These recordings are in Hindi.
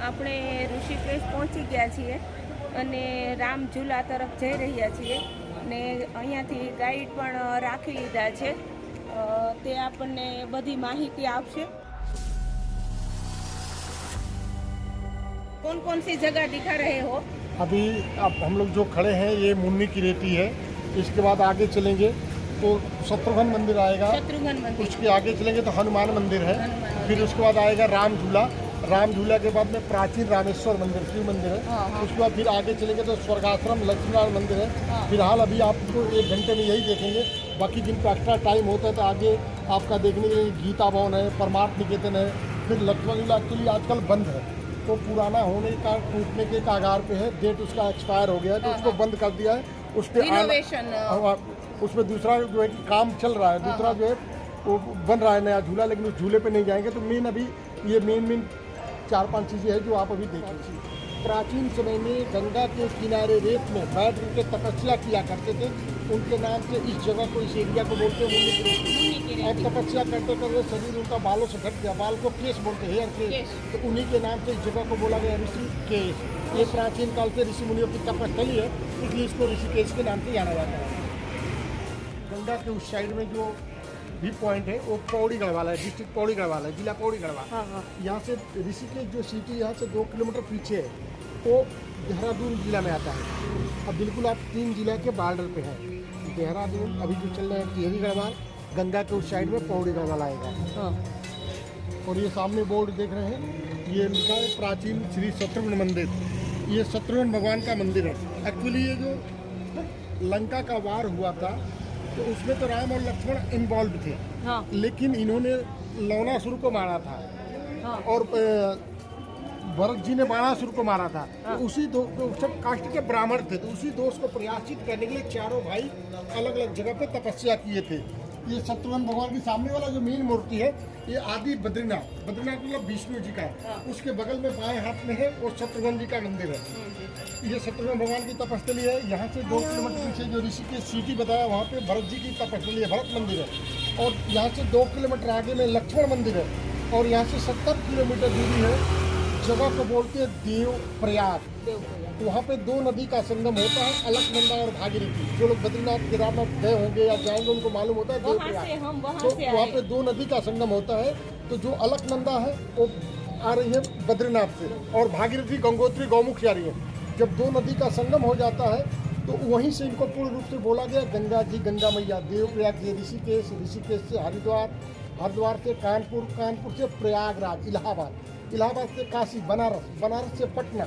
આપણે ઋષિકેશ પહોંચી ગયા છીએ અને રામ ઝૂલા તરફ જઈ રહ્યા છીએ ને અહીંયાથી ગાઈડ પણ રાખી લીધા છે. તે આપણને બધી માહિતી આપશે. कौन कौन सी जगह दिखा रहे हो? अभी अब हम लोग जो खड़े हैं ये मुन्नी की रेती है. इसके बाद आगे चलेंगे तो शत्रुघ्न मंदिर आएगा. शत्रुघ्न मंदिर. उसके आगे चलेंगे तो हनुमान मंदिर है. फिर उसके बाद आएगा राम झूला. राम झूला के बाद में प्राचीन रामेश्वर मंदिर शिव मंदिर है. उसके बाद फिर आगे चलेंगे तो स्वर्गाश्रम लक्ष्मीनारायण मंदिर है. फिलहाल अभी आपको 1 घंटे में यही देखेंगे. बाकी जिनका एक्स्ट्रा टाइम होता है तो आगे आपका देखने के लिए गीता भवन है, परमार्थ निकेतन है. फिर लक्ष्मण झूला एक्चुअली आजकल बंद है, तो पुराना होने का टूटने के कागार पे है. डेट उसका एक्सपायर हो गया है तो उसको बंद कर दिया है. उस पर उसमें दूसरा जो है कि काम चल रहा है. दूसरा जो है वो बन रहा है नया झूला, लेकिन उस झूले पे नहीं जाएंगे. तो मेन अभी ये मेन 4-5 चीज़ें हैं जो आप अभी देखें. प्राचीन समय में गंगा के किनारे रेत में बैठ के तपस्या किया करते थे. उनके नाम से इस जगह को, इस एरिया को बोलते हैं मुन्नी की रेती. और तपस्या करते करते शरीर उनका बालों से ढक गया. बाल को केश बोलते हैं, हेयर केश. तो उन्हीं के नाम से इस जगह को बोला गया ऋषिकेश. ये प्राचीन काल से ऋषि मुनियों की तपस्थली है, इसलिए इसको ऋषिकेश के नाम से जाना जाता है. गंगा के उस साइड में जो भी पॉइंट है वो पौड़ी गढ़वाल है. डिस्ट्रिक्ट पौड़ी गढ़वाल है, जिला पौड़ी गढ़वाल. यहाँ से ऋषिकेश जो सिटी यहाँ से 2 किलोमीटर पीछे है वो देहरादून जिला में आता है. अब बिल्कुल आप 3 जिला के बॉर्डर पे हैं. देहरादून अभी जो चल रहा है टिहरी गढ़वाल, गंगा के उस साइड में पौड़ी गढ़वाल आएगा. और ये सामने बोर्ड देख रहे हैं, ये लिखा है प्राचीन श्री शत्रुघ्न मंदिर. ये शत्रुघ्न भगवान का मंदिर है. एक्चुअली ये जो लंका का वार हुआ था तो उसमें तो राम और लक्ष्मण इन्वॉल्व थे. लेकिन इन्होंने लवणासुर को मारा था. और भरत जी ने बाणासुर को मारा था. तो उसी सब कास्ट के ब्राह्मण थे. तो उसी दोष को प्रयाचित करने के लिए चारों भाई अलग अलग जगह पे तपस्या किए थे. ये शत्रुघ्न भगवान की सामने वाला जो मेन मूर्ति है ये आदि बद्रीनाथ. बद्रीनाथ मतलब विष्णु जी का. उसके बगल में बाएं हाथ में है वो शत्रुघ्न जी का मंदिर है. ये शत्रुघ्न भगवान की तपस्थली है. यहाँ से 2 किलोमीटर पीछे जो ऋषिकेश सिटी बताया वहाँ पे भरत जी की तपस्थली है, भरत मंदिर है. और यहाँ से 2 किलोमीटर आगे में लक्ष्मण मंदिर है. और यहाँ से 70 किलोमीटर दूरी है जगह को बोलते हैं देव प्रयाग. वहाँ पे 2 नदी का संगम होता है, अलकनंदा और भागीरथी. जो लोग बद्रीनाथ केदारनाथ गए होंगे या जाएंगे उनको मालूम होता है देव प्रयाग. तो वहाँ पे 2 नदी का संगम होता है. तो जो अलकनंदा है वो आ रही है बद्रीनाथ से और भागीरथी गंगोत्री गौमुख आ रही है. जब 2 नदी का संगम हो जाता है तो वहीं से इनको पूर्ण रूप से बोला गया गंगा जी, गंगा मैया. देव प्रयाग से ऋषिकेश, ऋषिकेश से हरिद्वार, हरिद्वार से कानपुर, कानपुर से प्रयागराज, इलाहाबाद, इलाहाबाद से काशी, बनारस, बनारस से पटना,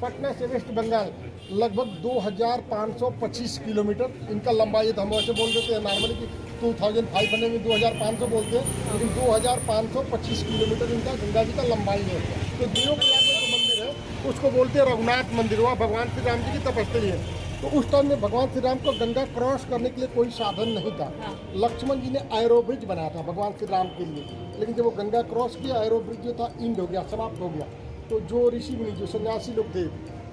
पटना से वेस्ट बंगाल. लगभग 2525 किलोमीटर इनका लंबाई है. तो हम वैसे बोल देते हैं नॉर्मली कि 2500 में 2500 बोलते हैं, लेकिन 2525 किलोमीटर इनका गंगा जी का लंबाई है. तो देव प्रयाग में जो मंदिर है उसको बोलते हैं रघुनाथ मंदिर. वहाँ भगवान श्री राम जी की तपस्थली है. तो उस टाइम में भगवान श्री राम को गंगा क्रॉस करने के लिए कोई साधन नहीं था. लक्ष्मण जी ने एरो ब्रिज बनाया था भगवान श्री राम के लिए. लेकिन जब वो गंगा क्रॉस किया, एरो ब्रिज जो था इंड हो गया, समाप्त हो गया. तो जो ऋषि मुनि, जो सन्यासी लोग थे,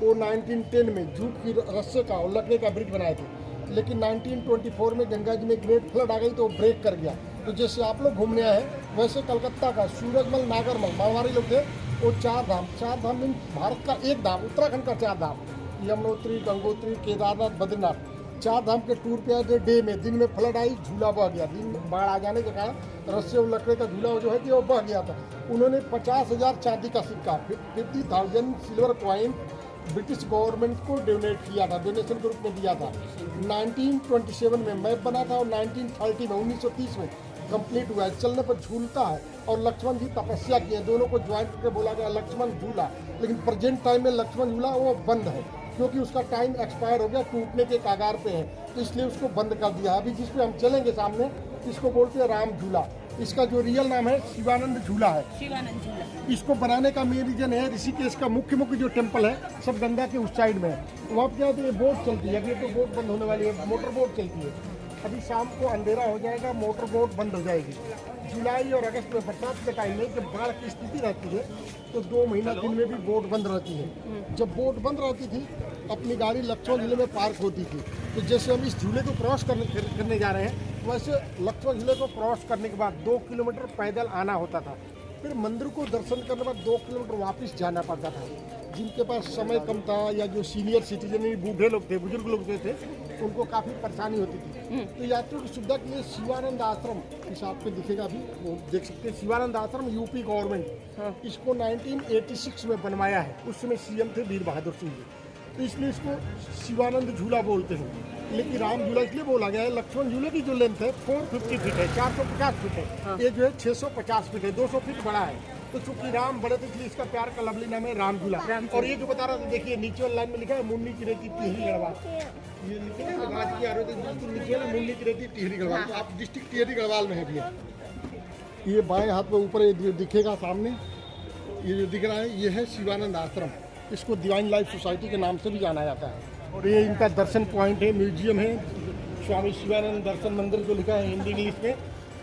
वो 1910 में जूट की रस्से का और लकड़े का ब्रिज बनाए थे. लेकिन 1924 में गंगा जी में ग्रेट फ्लड आ गई तो वो ब्रेक कर गया. तो जैसे आप लोग घूमने आए वैसे कलकत्ता का सूरजमल, नागरमल, मारवाड़ी लोग थे, वो 4 धाम मीन भारत का एक धाम, उत्तराखंड का 4 धाम, यमुनोत्री, गंगोत्री, केदारनाथ, बद्रीनाथ, 4 धाम के टूर पे आए थे. डे में, दिन में फ्लड आई, झूला बह गया. दिन में बाढ़ आ जाने के कारण रस्से और लकड़े का झूला जो है कि वो बह गया था. उन्होंने 50,000 चांदी का सिक्का, 50,000 सिल्वर कॉइन ब्रिटिश गवर्नमेंट को डोनेट किया था, डोनेशन के रूप में दिया था. 1927 में मैप बना था और 1930 में 1930 में कंप्लीट हुआ है. चलने पर झूलता है. और लक्ष्मण जी तपस्या किए, दोनों को ज्वाइंट करके बोला गया लक्ष्मण झूला. लेकिन प्रेजेंट टाइम में लक्ष्मण झूला वो बंद है क्योंकि उसका टाइम एक्सपायर हो गया, टूटने के कागार पे है. तो इसलिए उसको बंद कर दिया. अभी जिस पे हम चलेंगे सामने इसको बोलते हैं राम झूला. इसका जो रियल नाम है शिवानंद झूला है. शिवानंद झूला. इसको बनाने का मेन रीजन है ऋषिकेश का मुख्य जो टेम्पल है सब गंगा के उस साइड में है. वहाँ क्या होता है, बोट चलती है. अभी तो बोट बंद होने वाली है, मोटर बोट चलती है. अभी शाम को अंधेरा हो जाएगा, मोटर बोट बंद हो जाएगी. जुलाई और अगस्त में बरसात के टाइम में जब बाढ़ की स्थिति रहती है तो 2 महीना दिन में भी बोट बंद रहती है. जब बोट बंद रहती थी अपनी गाड़ी लक्ष्मण झूले में पार्क होती थी. तो जैसे हम इस झूले को क्रॉस करने जा रहे हैं वैसे लक्ष्मण झूले को क्रॉस करने के बाद 2 किलोमीटर पैदल आना होता था. फिर मंदिर को दर्शन करने के बाद 2 किलोमीटर वापस जाना पड़ता था। जिनके पास समय कम था या जो सीनियर सिटीजन बूढ़े लोग थे, बुजुर्ग लोग जो थे, उनको काफ़ी परेशानी होती थी। तो यात्रियों की सुविधा के लिए शिवानंद आश्रम, इस आपको दिखेगा अभी, वो देख सकते हैं, शिवानंद आश्रम यूपी गवर्नमेंट इसको 1986 में बनवाया है। उस समय सीएम थे वीर बहादुर सिंह जी, तो इसलिए इसको शिवानंद झूला बोलते हैं। लेकिन राम झूला इसलिए बोला गया है, लक्ष्मण झूले की जो लेंथ है 450 फीट है, 450 फीट है, ये जो है 650 फीट है, 200 फीट बड़ा है। तो चूंकि राम बड़े थे इसलिए इसका प्यार का लवली नाम है राम झूला। और ये जो बता रहा था, देखिए नीचे वाली लाइन में लिखा है मुन्नी की रेती टिहरी गढ़वाल, ये लिखे हैं राजकीय आरोग्य नीचे वाला मुन्नी की रेती टिहरी गढ़वाल। तो आप डिस्ट्रिक्ट टिहरी गढ़वाल में है भैया। ये बाएं हाथ में ऊपर ये दिखेगा सामने, ये जो दिख रहा है ये है शिवानंद आश्रम। इसको डिवाइन लाइफ सोसाइटी के नाम से भी जाना जाता है। और ये इनका दर्शन पॉइंट है, म्यूजियम है, स्वामी शिवानंद दर्शन मंदिर जो लिखा है हिंदी इंग्लिश में।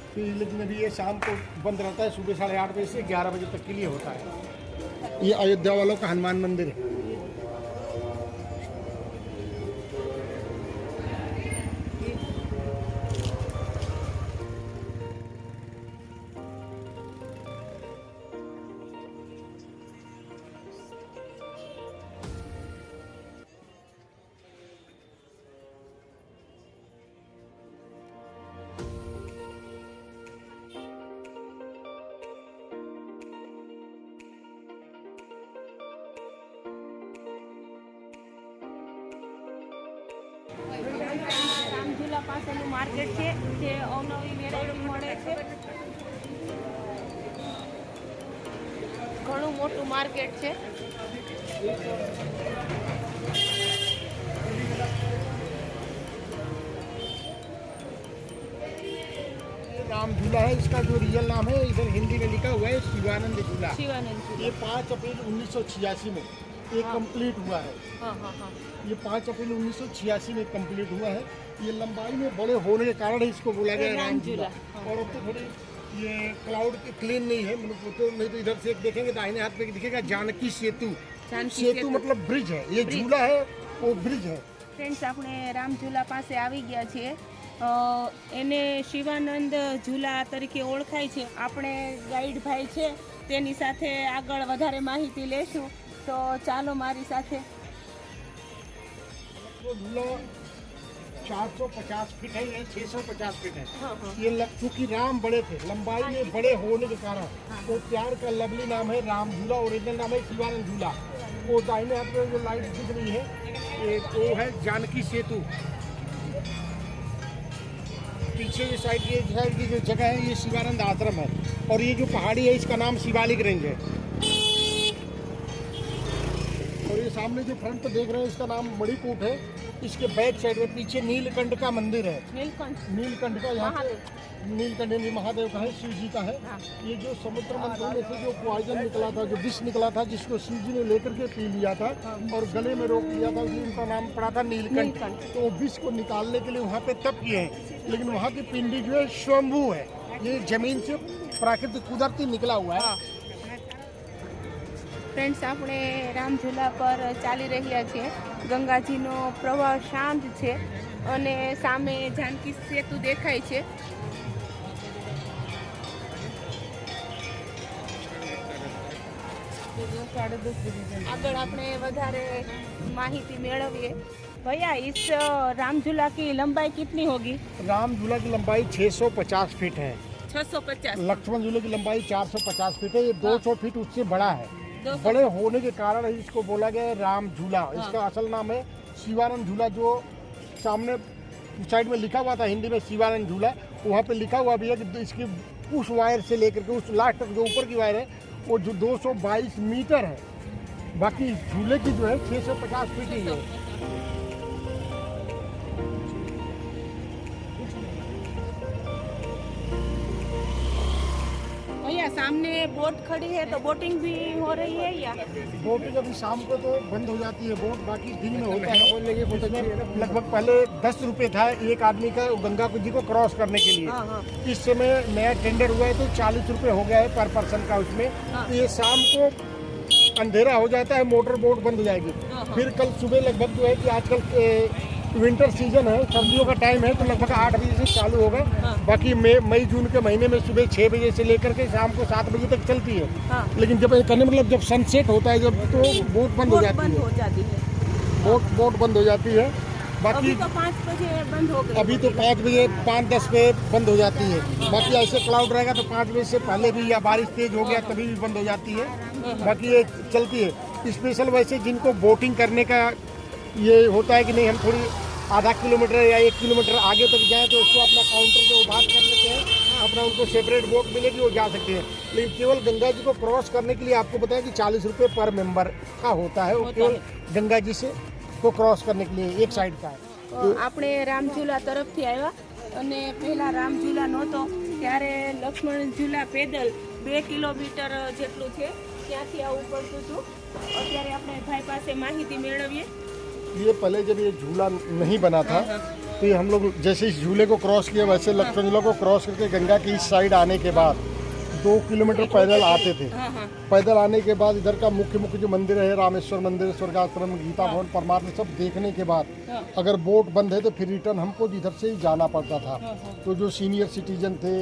तो लेकिन अभी ये शाम को बंद रहता है, सुबह 8:30 बजे से 11 बजे तक के लिए होता है। ये अयोध्या वालों का हनुमान मंदिर है। રામ ઝૂલા પાસેનું માર્કેટ છે, જે અવનવી વેરાયટી મળે છે. ઘણું મોટું માર્કેટ છે. राम झूला है, इसका जो रियल नाम है इधर हिंदी में लिखा हुआ है शिवानंद झूला। શિવાનંદ ઝૂલા. ये 5 अप्रैल 1986 में ये कंप्लीट हुआ है। હા હા હા. ये 5 अप्रैल 1986 में कंप्लीट हुआ है। ये लंबाई में बड़े होने के कारण ही इसको बोला गया है राम झूला। और अब तो थोड़ी ये क्लाउड क्लीन नहीं है, मतलब तो नहीं तो इधर से एक देखेंगे दाहिने हाथ में दिखेगा जानकी सेतु। सेतु मतलब ब्रिज है, ये झूला है वो ब्रिज है। ફ્રેન્ડ્સ, આપણે રામ ઝૂલા પાસે આવી ગયા છીએ. એને શિવાનંદ ઝૂલા તરીકે ઓળખાય છે. આપણે ગાઈડ ભાઈ છે, તેની સાથે આગળ વધારે માહિતી લેશું. તો ચાલો મારી સાથે. वो झूला 450 फीट है, ये 650 फीट है। हाँ, हाँ. ये चूंकि राम बड़े थे, लंबाई में बड़े होने के कारण तो प्यार का लवली नाम है राम झूला। ओरिजिनल नाम है शिवानंद झूला। वो दाहिने हाथ में जो लाइट दिख रही है ये वो है जानकी सेतु। पीछे ये साइड की जो जगह है ये शिवानंद आश्रम है। और ये जो पहाड़ी है इसका नाम शिवालिक रेंज है। और ये सामने जो फ्रंट पे देख रहे हैं इसका नाम मणिकूट है। इसके बैक साइड में पीछे नीलकंठ का मंदिर है। नीलकंठ का यहाँ पे नीलकंठ महादेव का है, शिव जी का है। ये जो समुद्र मंथन में से जो पॉइजन निकला था, जो विष निकला था, जिसको शिव जी ने लेकर के पी लिया था और गले में रोक लिया था, इसलिए उनका नाम पड़ा था नीलकंठ। तो वो विष को निकालने के लिए वहाँ पे तप किए हैं। लेकिन वहाँ की पिंडी जो है स्वयंभू है, ये जमीन से प्राकृतिक कुदरती निकला हुआ है। ફ્રેન્ડ્સ, આપણે રામ ઝૂલા પર ચાલી રહ્યા છીએ. ગંગાજીનો પ્રવાહ શાંત છે અને સામે જાનકી સેતુ દેખાય છે. આગળ આપણે વધારે માહિતી મેળવીએ. भैया, इस राम झूला की लंबाई कितनी होगी? राम झूला की लंबाई 650 फीट है। 650. लक्ष्मण झूले की लंबाई 450 फीट है। ये 200 फीट उससे बड़ा है। बड़े होने के कारण इसको बोला गया है राम झूला। इसका असल नाम है शिवानंद झूला। जो सामने साइड में लिखा हुआ था हिंदी में शिवानंद झूला, वहाँ पे लिखा हुआ भी है कि इसकी उस वायर से लेकर के उस लास्ट तक जो ऊपर की वायर है वो जो 222 मीटर है। बाकी झूले की जो है 650 फीट ही है। भैया, सामने बोट खड़ी है तो बोटिंग भी हो रही है या? बोटिंग अभी शाम को तो बंद हो जाती है बोट, बाकी दिन में होता है। लगभग पहले 10 रुपये था एक आदमी का गंगा जी को क्रॉस करने के लिए। इस समय नया टेंडर हुआ है तो 40 रुपये हो गया है पर पर्सन का उसमें। तो ये शाम को अंधेरा हो जाता है, मोटर बोट बंद हो जाएगी। फिर कल सुबह लगभग जो है कि आजकल विंटर सीजन है, सर्दियों का टाइम है, तो लगभग 8 बजे से चालू होगा। बाकी मई जून के महीने में सुबह 6 बजे से लेकर के शाम को 7 बजे तक चलती है। लेकिन जब कहने मतलब जब सनसेट होता है जब, तो बोट बंद हो जाती है। बोट बंद हो जाती है। बाकी अभी तो 5 बजे बंद हो गई। अभी तो 5 बजे 5-10 बजे बंद हो जाती है। बाकी ऐसे क्लाउड रहेगा तो 5 बजे से पहले भी, या बारिश तेज हो गया तभी भी बंद हो जाती है। बाकी ये चलती है। स्पेशल वैसे जिनको बोटिंग करने का ये होता है कि नहीं, हम थोड़ी आधा किलोमीटर या 1 किलोमीटर आगे तक जाएं, तो उसको अपना काउंटर पे वो बात कर लेते हैं, अपना उनको सेपरेट बोट मिलेगी, वो जा सकते हैं। लेकिन केवल गंगा जी को क्रॉस करने के लिए आपको बताया कि 40 रुपये पर मेंबर का होता है। वो केवल गंगा जी से को क्रॉस करने के लिए एक साइड का है। આપણે રામઝુલા તરફથી આવ્યા અને પહેલા રામઝુલા નહોતો ત્યારે લક્ષ્મણ ઝુલા પેદલ 2 કિલોમીટર જેટલું છે ત્યાંથી આવવું પડતું હતું। અત્યારે આપણે ભાઈ પાસે માહિતી મેળવીએ। ये पहले जब ये झूला नहीं बना था तो ये हम लोग जैसे इस झूले को क्रॉस किया वैसे लक्ष्मण झूला को क्रॉस करके गंगा की इस साइड आने के बाद 2 किलोमीटर पैदल आते थे। पैदल आने के बाद इधर का मुख्य जो मंदिर है, रामेश्वर मंदिर, स्वर्गाश्रम, गीता भवन, परमार्थ, सब देखने के बाद अगर बोट बंद है तो फिर रिटर्न हमको इधर से ही जाना पड़ता था। तो जो सीनियर सिटीजन थे,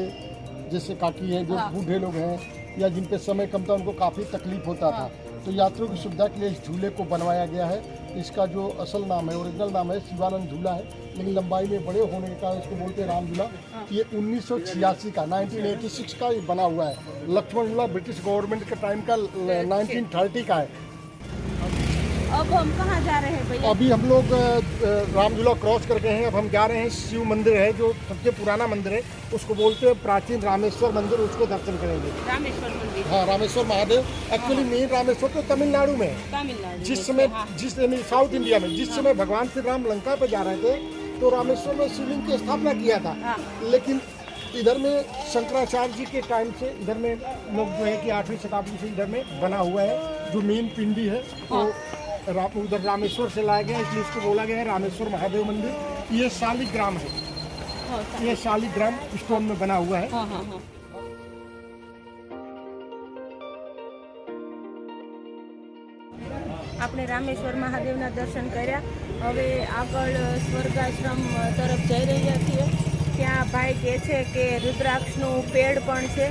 जैसे काकी हैं, जो बूढ़े लोग हैं, या जिन पे समय कम था, उनको काफ़ी तकलीफ होता था। तो यात्रियों की सुविधा के लिए इस झूले को बनवाया गया है। इसका जो असल नाम है, ओरिजिनल नाम है शिवानंद झूला है, लेकिन लंबाई में बड़े होने के कारण इसको बोलते हैं राम झूला। ये 1986 का 1986 का ये बना हुआ है। लक्ष्मण झूला ब्रिटिश गवर्नमेंट के टाइम का 1930 का है। अब हम कहाँ जा रहे हैं भैया? अभी हम लोग राम झूला क्रॉस कर गए हैं। अब हम जा रहे हैं शिव मंदिर है, जो सबसे पुराना मंदिर है, उसको बोलते हैं प्राचीन रामेश्वर मंदिर, उसको दर्शन करेंगे। रामेश्वर मंदिर, हाँ, रामेश्वर महादेव। एक्चुअली मेन रामेश्वर तो तमिलनाडु में है। तमिलनाडु जिस समय साउथ इंडिया में जिस समय भगवान श्री राम लंका पे जा रहे थे, तो रामेश्वर में शिवलिंग की स्थापना किया था। लेकिन इधर में शंकराचार्य जी के टाइम से इधर में लोग जो है कि 8वीं शताब्दी से इधर में बना हुआ है। जो मेन पिंडी है वो उधर रामेश्वर से लाया गया, इसलिए इसको बोला गया है रामेश्वर महादेव मंदिर। ये शालिग्राम है, ये शालिग्राम स्टोन में बना हुआ है। આપણે રામેશ્વર મહાદેવના દર્શન કર્યા। હવે આગળ સ્વર્ગાશ્રમ તરફ જઈ રહ્યા છીએ। ત્યાં ભાઈ કહે છે કે રુદ્રાક્ષનું પેડ પણ છે,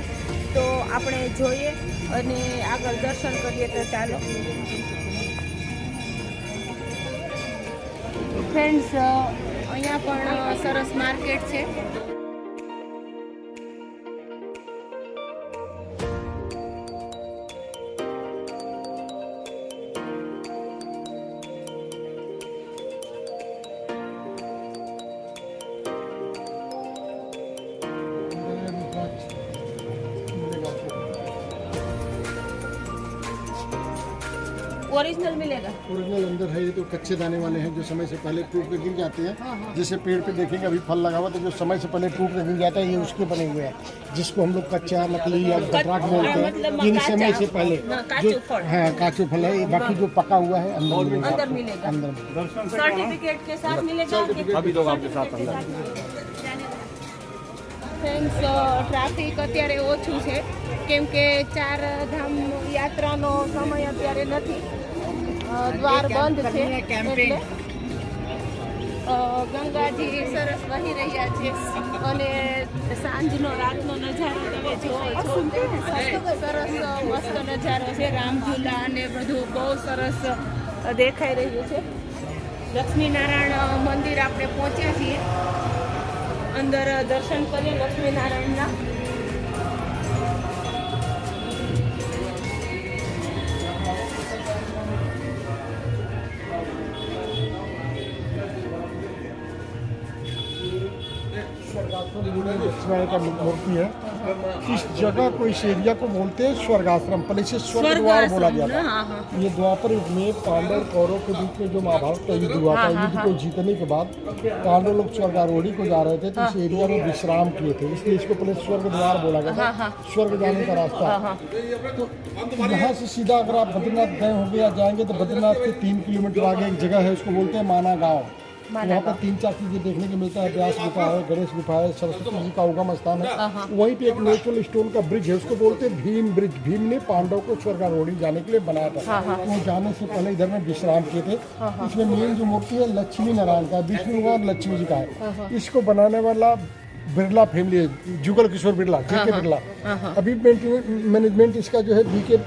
તો આપણે જોઈએ અને આગળ દર્શન કરીએ। તો ચાલો ફ્રેન્ડ્સ, અહીંયા પણ સરસ માર્કેટ છે। ओरिजिनल मिलेगा? ओरिजिनल अंदर है। ये तो कच्चे दाने वाले हैं, जो समय से पहले टूट के गिर जाते हैं। जैसे पेड़ पे देखेंगे अभी फल लगा हुआ, तो जो समय से पहले टूट के गिर जाता है, ये उसके बने हुए हैं, जिसको हम लोग कच्चा नकली या गटराक बोलते हैं। इन समय से पहले जो काचू फल है। बाकी जो पका हुआ है अंदर मिलेगा। अंदर सर्टिफिकेट के साथ मिलेगा। अभी तो आपके साथ अंदर। ફ્રેન્ડ્સ, ટ્રાફિક અત્યારે ઓછું છે, કેમ કે 4 ધામ યાત્રાનો સમય અત્યારે નથી, દ્વાર બંધ છે। એટલે ગંગાજી સરસ વહી રહ્યા છે અને સાંજનો રાતનો નજારો તમે જોવો છો, સરસ મસ્ત નજારો છે। રામઝુલા અને બધું બહુ સરસ દેખાઈ રહ્યું છે। લક્ષ્મીનારાયણ મંદિર આપણે પહોંચ્યા છીએ। अंदर दर्शन करिए लक्ष्मी नारायण ना। लक्ष्मण का मूर्ति है। इस जगह को, इस एरिया को बोलते हैं स्वर्गाश्रम। पहले से स्वर्ग द्वार बोला गया था। ये द्वापर युग में पांडव कौरव के बीच में जो महाभारत का युद्ध हुआ था, युद्ध को जीतने के बाद पांडव लोग स्वर्गारोहणी को जा रहे थे, तो इस एरिया में विश्राम किए थे, इसलिए इसको पहले स्वर्ग द्वार बोला गया था। स्वर्ग जाने का रास्ता। तो यहाँ से सीधा अगर आप बद्रीनाथ गए होंगे या जाएंगे, तो बद्रीनाथ से 3 किलोमीटर आगे एक जगह है, उसको बोलते हैं माना गाँव। वहाँ पर 3-4 चीजें देखने को मिलता है। व्यास गुफा है, गणेश गुफा है, सरस्वती जी का उगम स्थान है। वहीं पे एक नेचुरल स्टोन का ब्रिज है, उसको बोलते हैं भीम ब्रिज। भीम ने पांडव को स्वर्गारोहणी जाने के लिए बनाया था। वो जाने से पहले इधर में विश्राम किए थे। इसमें मेन जो मूर्ति है लक्ष्मी नारायण का, विष्णु और लक्ष्मी जी का है। इसको बनाने वाला बिरला फैमिली है, जुगल किशोर बिरला, जेके बिरला। अभी मैनेजमेंट इसका जो है बीके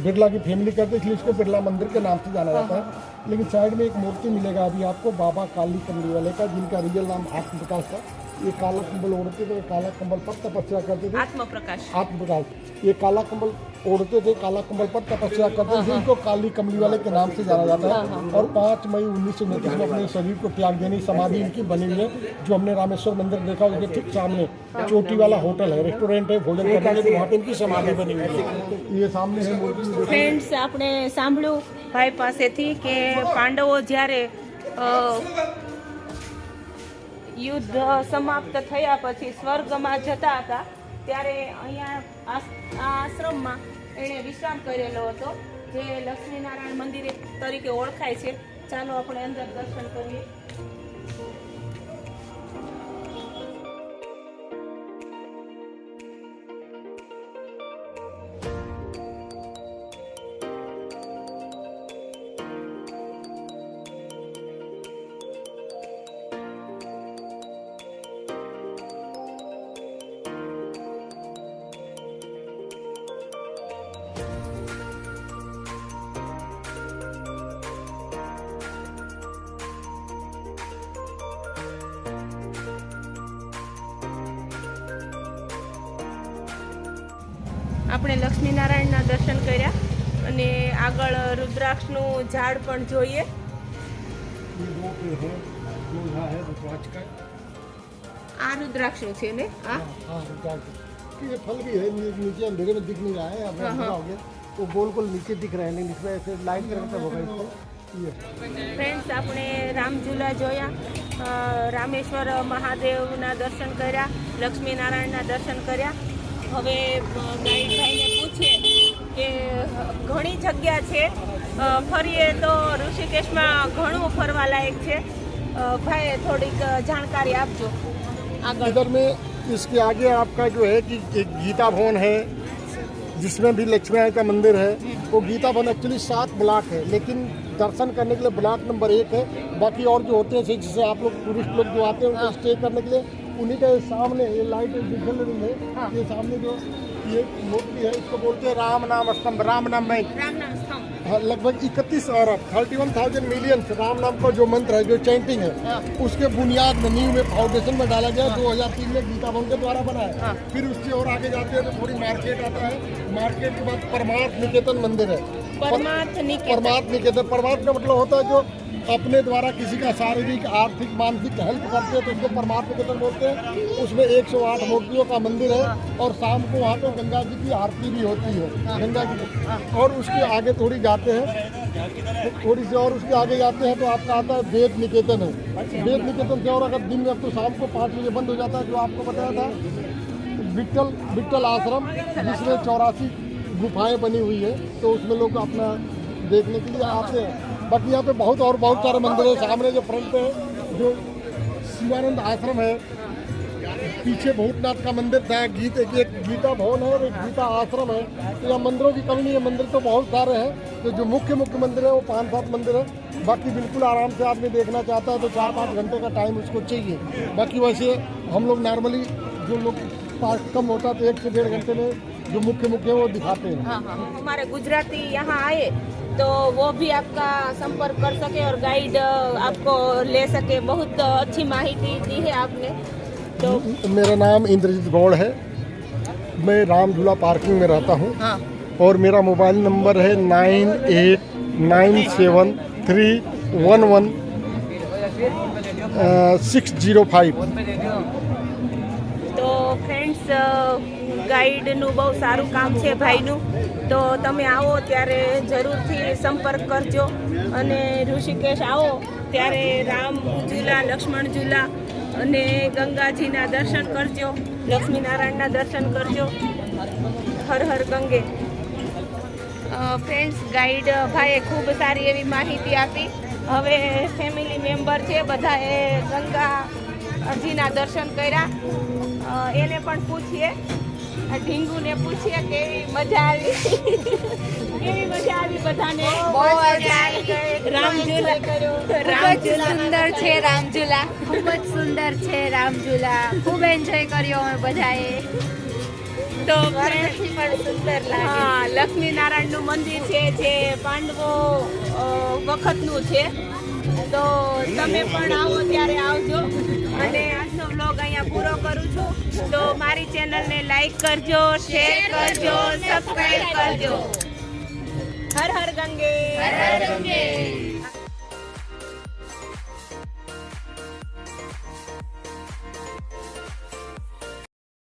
बिरला की फैमिली करते, इसलिए इसको बिरला मंदिर के नाम से जाना जाता है। लेकिन साइड में एक मूर्ति मिलेगा अभी आपको बाबा काली कमली वाले का, जिनका रियल नाम आत्म प्रकाश था। ये काला कंबल ओढ़ते थे, काला कंबल पर तपस्या करते थे। आत्म प्रकाश। ये काला कंबल ओढ़ते थे, काला कंबल पर तपस्या करते थे। इनको काली कमली वाले के नाम से जाना जाता है। और 5 मई 1929 में अपने शरीर को त्याग देने समाधि इनकी बनी हुई है, जो हमने रामेश्वर मंदिर देखा उसके ठीक सामने चोटी वाला होटल है, रेस्टोरेंट है, भोजन करने के लिए वहाँ पे इनकी समाधि बनी हुई है। ये सामने है मूर्ति। फ्रेंड्स, આપણે સાંભળ્યું ભાઈ પાસેથી કે પાંડવો જ્યારે યુદ્ધ સમાપ્ત થયા પછી સ્વર્ગમાં જતા હતા ત્યારે અહીંયા આ આશ્રમમાં એણે વિશ્રામ કરેલો હતો, જે લક્ષ્મીનારાયણ મંદિર તરીકે ઓળખાય છે. ચાલો આપણે અંદર દર્શન કરીએ. આપણે લક્ષ્મીનારાયણના દર્શન કર્યા અને આગળ રુદ્રાક્ષનું ઝાડ પણ જોઈએ. આ રુદ્રાક્ષનું છે ને? ये फल भी है, नीचे अंधेरे में दिख नहीं रहा है, अब अंधेरा हो गया तो गोल गोल नीचे दिख रहा है, लेकिन इसमें ऐसे लाइट करके होगा इसको. ફ્રેન્ડ્સ, આપણે રામઝુલા જોયા, રામેશ્વર મહાદેવના દર્શન કર્યા, લક્ષ્મીનારાયણના દર્શન કર્યા. હવે ગાઈડ ભાઈને પૂછીએ કે ઘણી જગ્યા છે, ફરીએ તો ઋષિકેશમાં ઘણું ફરવા લાયક છે. ભાઈ થોડીક જાણકારી આપજો આગળ. इधर में इसके आगे आपका जो है कि एक गीता भवन है, जिसमें भी लक्ष्मी नारायण का मंदिर है. वो गीता भवन एक्चुअली 7 ब्लॉक है, लेकिन दर्शन करने के लिए ब्लॉक नंबर 1 है. बाकी और जो होते हैं जिससे आप लोग टूरिस्ट लोग जो आते हैं उनको स्टे करने के लिए, उन्हीं के सामने ये लाइट जल रही है. ये सामने जो ये मूर्ति है इसको बोलते हैं राम नाम स्तंभ, राम नाम नहीं, રામ નામ સ્તંભ. लगभग 31 अरब 31,000 मिलियन राम नाम का जो मंत्र है, जो चैंटिंग है, उसके बुनियाद में नींव में फाउंडेशन में डाला गया. 2003 में गीता भवन के द्वारा बना है. फिर उससे और आगे जाते हैं तो थोड़ी मार्केट आता है. मार्केट के बाद परमार्थ निकेतन मंदिर है. પરમાર્થ નિકેતન. परमार्थ निकेतन, परमार्थ का मतलब होता है जो अपने द्वारा किसी का शारीरिक आर्थिक मानसिक हेल्प करते हैं तो उसको परमार्थ निकेतन बोलते हैं. उसमें 108 मूर्तियों का मंदिर है और शाम को वहाँ पे गंगा जी की आरती भी होती है, गंगा जी की. और उसके आगे थोड़ी जाते हैं, थोड़ी सी और उसके आगे जाते हैं तो आपका आता है वेद निकेतन है. वेद निकेतन से और अगर दिन में अब तो शाम को 5 बजे बंद हो जाता है, जो आपको बताया था विट्ठल आश्रम, जिसमें 84 गुफाएं बनी हुई है, तो उसमें लोग अपना देखने के लिए आते हैं. बाकी यहाँ पे बहुत सारे मंदिर है. सामने जो फ्रंट पे है जो शिवानंद आश्रम है, पीछे भूतनाथ का मंदिर था, एक गीता भवन है और एक गीता आश्रम है. तो यहाँ मंदिरों की कमी नहीं है, मंदिर तो बहुत सारे हैं. तो जो मुख्य मंदिर है वो 5-7 मंदिर है. बाकी बिल्कुल आराम से आदमी देखना चाहता है तो 4-5 घंटे का टाइम उसको चाहिए. बाकी वैसे हम लोग नॉर्मली जो लोग कम होता है तो 1 से 1.5 घंटे में जो मुख्य है वो दिखाते हैं. हाँ हाँ, हमारे गुजराती यहाँ आए तो वो भी आपका संपर्क कर सके और गाइड आपको ले सके. बहुत अच्छी माहिती दी है आपने. तो मेरा नाम इंद्रजीत गौड़ है, मैं रामझूला पार्किंग में रहता हूँ. हाँ, और मेरा मोबाइल नंबर है 9897311605. તો ફ્રેન્ડ્સ, ગાઈડનું બહુ સારું કામ છે ભાઈનું. તો તમે આવો ત્યારે જરૂરથી સંપર્ક કરજો અને ઋષિકેશ આવો ત્યારે રામ ઝૂલા, લક્ષ્મણ ઝૂલા અને ગંગાજીના દર્શન કરજો, લક્ષ્મીનારાયણના દર્શન કરજો. હર હર ગંગે. ફ્રેન્ડ્સ, ગાઈડ ભાઈએ ખૂબ સારી એવી માહિતી આપી હવે ફેમિલી મેમ્બર છે બધાએ ગંગાજીના દર્શન કર્યા. એને પણ પૂછીએ, ઢીંગુને પૂછીએ કેવી મજા આવી. કેવી મજા આવી બધાને? બહુ મજા આવી. રામઝુલા કર્યો. ખૂબ જ સુંદર છે રામઝુલા, ખૂબ જ સુંદર છે રામઝુલા. ખૂબ એન્જોય કર્યો અમે બધાએ. તો ઘરેથી પણ સુંદર લાગે. હા, લક્ષ્મીનારાયણનું મંદિર છે જે પાંડવો વખતનું છે. તો તમે પણ આવો ત્યારે આવજો. અને આજનો વ્લોગ અહીંયા પૂરો કરું છું. તો મારી ચેનલને લાઈક કરજો, શેર કરજો, સબસ્ક્રાઇબ કરજો. હર હર ગંગે. હર હર ગંગે.